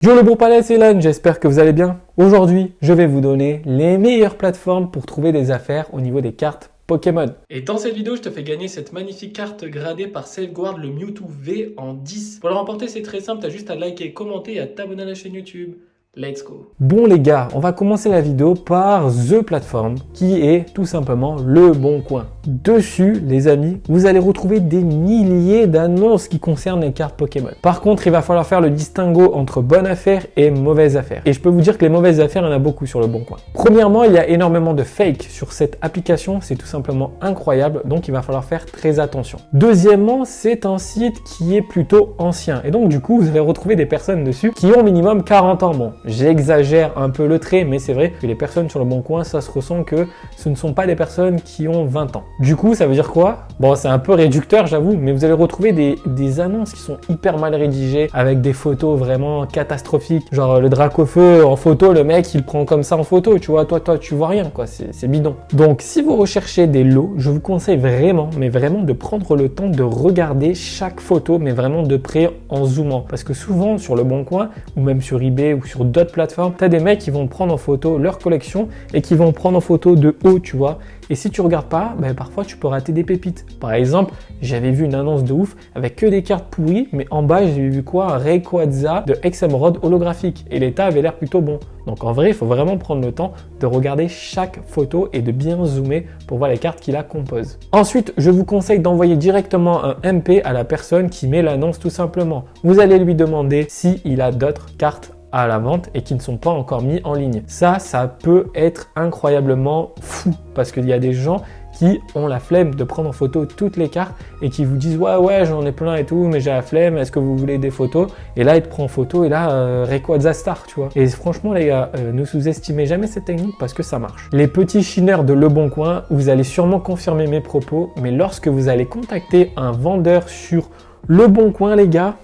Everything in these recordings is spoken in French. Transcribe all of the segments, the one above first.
Yo le bon palais, c'est Lan, j'espère que vous allez bien. Aujourd'hui, je vais vous donner les meilleures plateformes pour trouver des affaires au niveau des cartes Pokémon. Et dans cette vidéo, je te fais gagner cette magnifique carte gradée par Safeguard, le Mewtwo V en 10. Pour la remporter, c'est très simple, tu as juste à liker, commenter et à t'abonner à la chaîne YouTube. Let's go. Bon les gars, on va commencer la vidéo par The Platform, qui est tout simplement le bon coin. Dessus, les amis, vous allez retrouver des milliers d'annonces qui concernent les cartes Pokémon. Par contre, il va falloir faire le distinguo entre bonne affaire et mauvaise affaire. Et je peux vous dire que les mauvaises affaires, il y en a beaucoup sur le bon coin. Premièrement, il y a énormément de fake sur cette application, c'est tout simplement incroyable, donc il va falloir faire très attention. Deuxièmement, c'est un site qui est plutôt ancien, et donc du coup, vous allez retrouver des personnes dessus qui ont minimum 40 ans. Bon, j'exagère un peu le trait, mais c'est vrai que les personnes sur le bon coin, ça se ressent que ce ne sont pas des personnes qui ont 20 ans. Du coup, ça veut dire quoi? Bon, c'est un peu réducteur, j'avoue, mais vous allez retrouver des annonces qui sont hyper mal rédigées, avec des photos vraiment catastrophiques. Genre le Dracofeu en photo, le mec, il prend comme ça en photo, tu vois, toi, tu vois rien, quoi, c'est bidon. Donc, si vous recherchez des lots, je vous conseille vraiment, mais vraiment de prendre le temps de regarder chaque photo, mais vraiment de près en zoomant. Parce que souvent, sur le bon coin, ou même sur eBay ou sur d'autres plateformes, tu as des mecs qui vont prendre en photo leur collection et qui vont prendre en photo de haut, tu vois. Et si tu regardes pas, ben parfois tu peux rater des pépites. Par exemple, j'avais vu une annonce de ouf avec que des cartes pourries, mais en bas j'ai vu quoi? Un Rayquaza de Emerald holographique et l'état avait l'air plutôt bon. Donc en vrai, il faut vraiment prendre le temps de regarder chaque photo et de bien zoomer pour voir les cartes qui la composent. Ensuite, je vous conseille d'envoyer directement un MP à la personne qui met l'annonce tout simplement. Vous allez lui demander s'il a d'autres cartes à la vente et qui ne sont pas encore mis en ligne. Ça peut être incroyablement fou parce qu'il y a des gens qui ont la flemme de prendre en photo toutes les cartes et qui vous disent ouais j'en ai plein et tout mais j'ai la flemme, est-ce que vous voulez des photos? Et là il te prend en photo et là Rayquaza Star, tu vois. Et franchement les gars, ne sous-estimez jamais cette technique parce que ça marche. Les petits chineurs de Le Bon Coin, vous allez sûrement confirmer mes propos, mais lorsque vous allez contacter un vendeur sur Le Bon Coin les gars,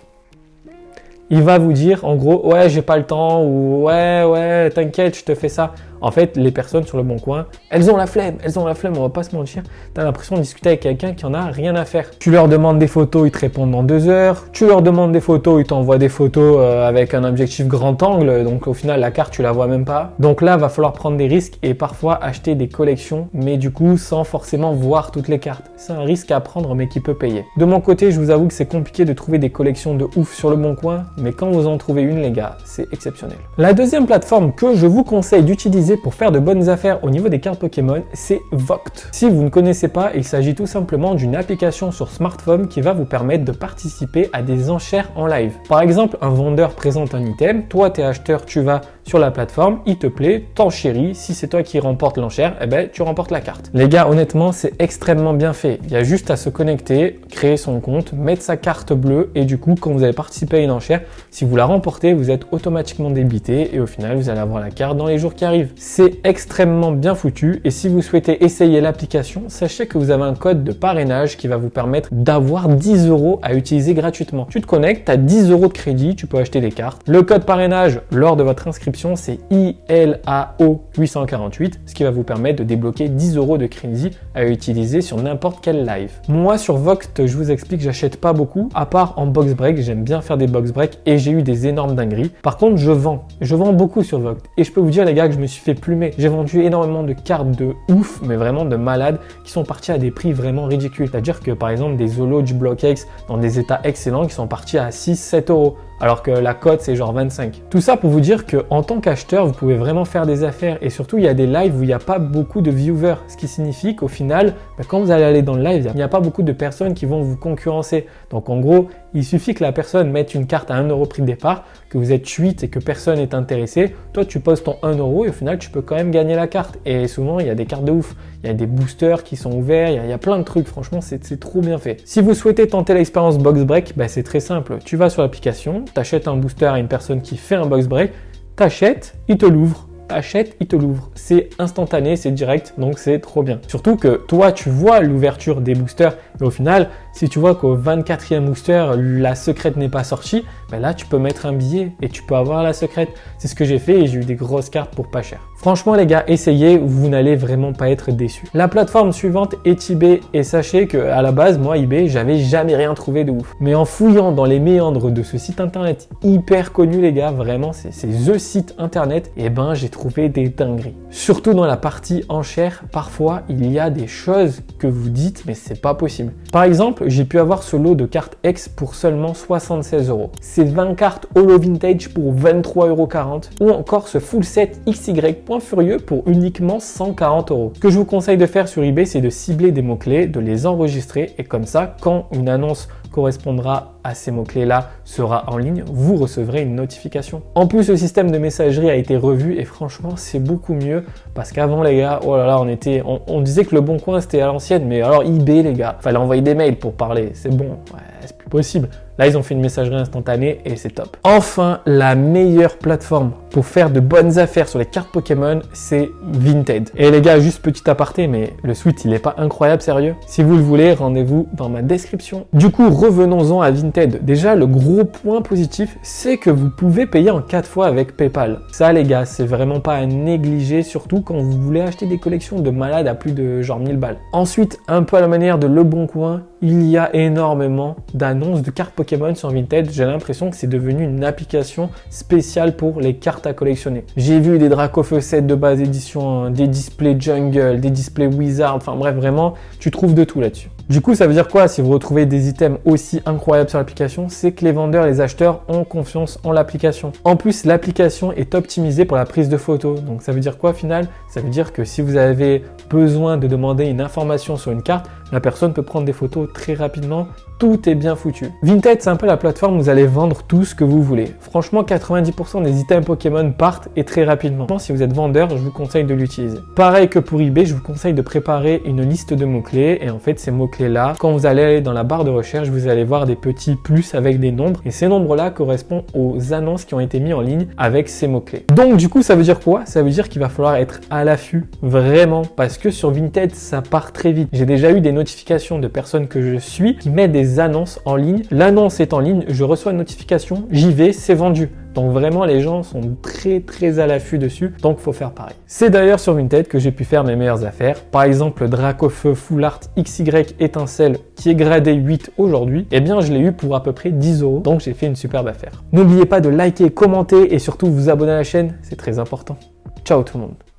il va vous dire en gros ouais j'ai pas le temps ou ouais t'inquiète je te fais ça. En fait, les personnes sur le bon coin, elles ont la flemme, on va pas se mentir. Tu as l'impression de discuter avec quelqu'un qui en a rien à faire. Tu leur demandes des photos, ils te répondent dans 2 heures. Tu leur demandes des photos, ils t'envoient des photos avec un objectif grand angle. Donc au final, la carte, tu la vois même pas. Donc là, va falloir prendre des risques et parfois acheter des collections, mais du coup, sans forcément voir toutes les cartes. C'est un risque à prendre, mais qui peut payer. De mon côté, je vous avoue que c'est compliqué de trouver des collections de ouf sur le bon coin, mais quand vous en trouvez une, les gars, c'est exceptionnel. La deuxième plateforme que je vous conseille d'utiliser pour faire de bonnes affaires au niveau des cartes Pokémon, c'est Vogt. Si vous ne connaissez pas, il s'agit tout simplement d'une application sur smartphone qui va vous permettre de participer à des enchères en live. Par exemple, un vendeur présente un item, toi t'es acheteur, tu vas sur la plateforme, il te plaît, t'enchéris, si c'est toi qui remporte l'enchère, eh ben tu remportes la carte. Les gars, honnêtement, c'est extrêmement bien fait. Il y a juste à se connecter, créer son compte, mettre sa carte bleue et du coup, quand vous allez participer à une enchère, si vous la remportez, vous êtes automatiquement débité et au final, vous allez avoir la carte dans les jours qui arrivent. C'est extrêmement bien foutu et si vous souhaitez essayer l'application, sachez que vous avez un code de parrainage qui va vous permettre d'avoir 10 € à utiliser gratuitement. Tu te connectes, tu as 10 € de crédit, tu peux acheter des cartes. Le code parrainage lors de votre inscription, c'est ILAO 848, ce qui va vous permettre de débloquer 10 € de crédit à utiliser sur n'importe quel live. Moi sur Vogt, je vous explique, j'achète pas beaucoup, à part en box break, j'aime bien faire des box break et j'ai eu des énormes dingueries. Par contre, je vends beaucoup sur Vogt et je peux vous dire les gars que je me suis fait plumer. J'ai vendu énormément de cartes de ouf, mais vraiment de malades, qui sont partis à des prix vraiment ridicules. C'est-à-dire que par exemple des Zolo du Block X dans des états excellents qui sont partis à 6-7 €. Alors que la cote c'est genre 25. Tout ça pour vous dire que en tant qu'acheteur, vous pouvez vraiment faire des affaires et surtout il y a des lives où il n'y a pas beaucoup de viewers, ce qui signifie qu'au final, quand vous allez aller dans le live, il n'y a pas beaucoup de personnes qui vont vous concurrencer. Donc en gros, il suffit que la personne mette une carte à 1 € prix de départ, que vous êtes 8 et que personne n'est intéressé, toi tu poses ton 1 € et au final tu peux quand même gagner la carte. Et souvent il y a des cartes de ouf, il y a des boosters qui sont ouverts, il y a plein de trucs, franchement c'est trop bien fait. Si vous souhaitez tenter l'expérience box break, c'est très simple, tu vas sur l'application, t'achètes un booster à une personne qui fait un box break, t'achètes, il te l'ouvre. Achète, il te l'ouvre. C'est instantané, c'est direct, donc c'est trop bien. Surtout que toi, tu vois l'ouverture des boosters et au final, si tu vois qu'au 24e booster, la secrète n'est pas sortie, là, tu peux mettre un billet et tu peux avoir la secrète. C'est ce que j'ai fait et j'ai eu des grosses cartes pour pas cher. Franchement les gars, essayez, vous n'allez vraiment pas être déçus. La plateforme suivante est eBay et sachez que à la base, moi eBay, j'avais jamais rien trouvé de ouf. Mais en fouillant dans les méandres de ce site internet hyper connu les gars, vraiment c'est the site internet, et ben j'ai trouvé des dingueries. Surtout dans la partie enchères, parfois il y a des choses que vous dites mais c'est pas possible. Par exemple, j'ai pu avoir ce lot de cartes X pour seulement 76 €. Ces 20 cartes Holo Vintage pour 23,40 € ou encore ce full set XY Point Furieux pour uniquement 140 €. Ce que je vous conseille de faire sur eBay, c'est de cibler des mots-clés, de les enregistrer et comme ça, quand une annonce correspondra à ces mots-clés-là sera en ligne, vous recevrez une notification. En plus, le système de messagerie a été revu et franchement, c'est beaucoup mieux parce qu'avant, les gars, oh là là, on disait que le Bon Coin c'était à l'ancienne, mais alors eBay, les gars, fallait envoyer des mails pour parler, c'est bon, ouais, c'est plus possible. Là, ils ont fait une messagerie instantanée et c'est top. Enfin, la meilleure plateforme pour faire de bonnes affaires sur les cartes Pokémon, c'est Vinted. Et les gars, juste petit aparté, mais le suite, il est pas incroyable, sérieux? Si vous le voulez, rendez-vous dans ma description. Du coup, revenons-en à Vinted. Déjà, le gros point positif, c'est que vous pouvez payer en 4 fois avec PayPal. Ça, les gars, c'est vraiment pas à négliger, surtout quand vous voulez acheter des collections de malades à plus de genre 1000 balles. Ensuite, un peu à la manière de Le Bon Coin, il y a énormément d'annonces de cartes Pokémon sur Vinted. J'ai l'impression que c'est devenu une application spéciale pour les cartes à collectionner. J'ai vu des Dracofeu 7 de base édition, des displays Jungle, des displays Wizard, enfin bref, vraiment, tu trouves de tout là-dessus. Du coup, ça veut dire quoi si vous retrouvez des items aussi incroyables sur l'application? C'est que les vendeurs et les acheteurs ont confiance en l'application. En plus, l'application est optimisée pour la prise de photos. Donc ça veut dire quoi au final? Ça veut dire que si vous avez besoin de demander une information sur une carte, la personne peut prendre des photos très rapidement. Tout est bien foutu. Vinted, c'est un peu la plateforme où vous allez vendre tout ce que vous voulez. Franchement, 90% des items Pokémon partent et très rapidement. Si vous êtes vendeur, je vous conseille de l'utiliser. Pareil que pour eBay, je vous conseille de préparer une liste de mots-clés. Et en fait, ces mots-clés-là, quand vous allez aller dans la barre de recherche, vous allez voir des petits plus avec des nombres. Et ces nombres-là correspondent aux annonces qui ont été mises en ligne avec ces mots-clés. Donc, du coup, ça veut dire quoi? Ça veut dire qu'il va falloir être à l'affût, vraiment. Parce que sur Vinted, ça part très vite. J'ai déjà eu des notifications de personnes que je suis qui mettent des annonces en ligne. L'annonce est en ligne, je reçois une notification, j'y vais, c'est vendu. Donc vraiment, les gens sont très à l'affût dessus, donc faut faire pareil. C'est d'ailleurs sur Vinted que j'ai pu faire mes meilleures affaires. Par exemple, le Dracofeu Full Art XY Étincelle qui est gradé 8 aujourd'hui, eh bien je l'ai eu pour à peu près 10 €, donc j'ai fait une superbe affaire. N'oubliez pas de liker, commenter et surtout vous abonner à la chaîne, c'est très important. Ciao tout le monde.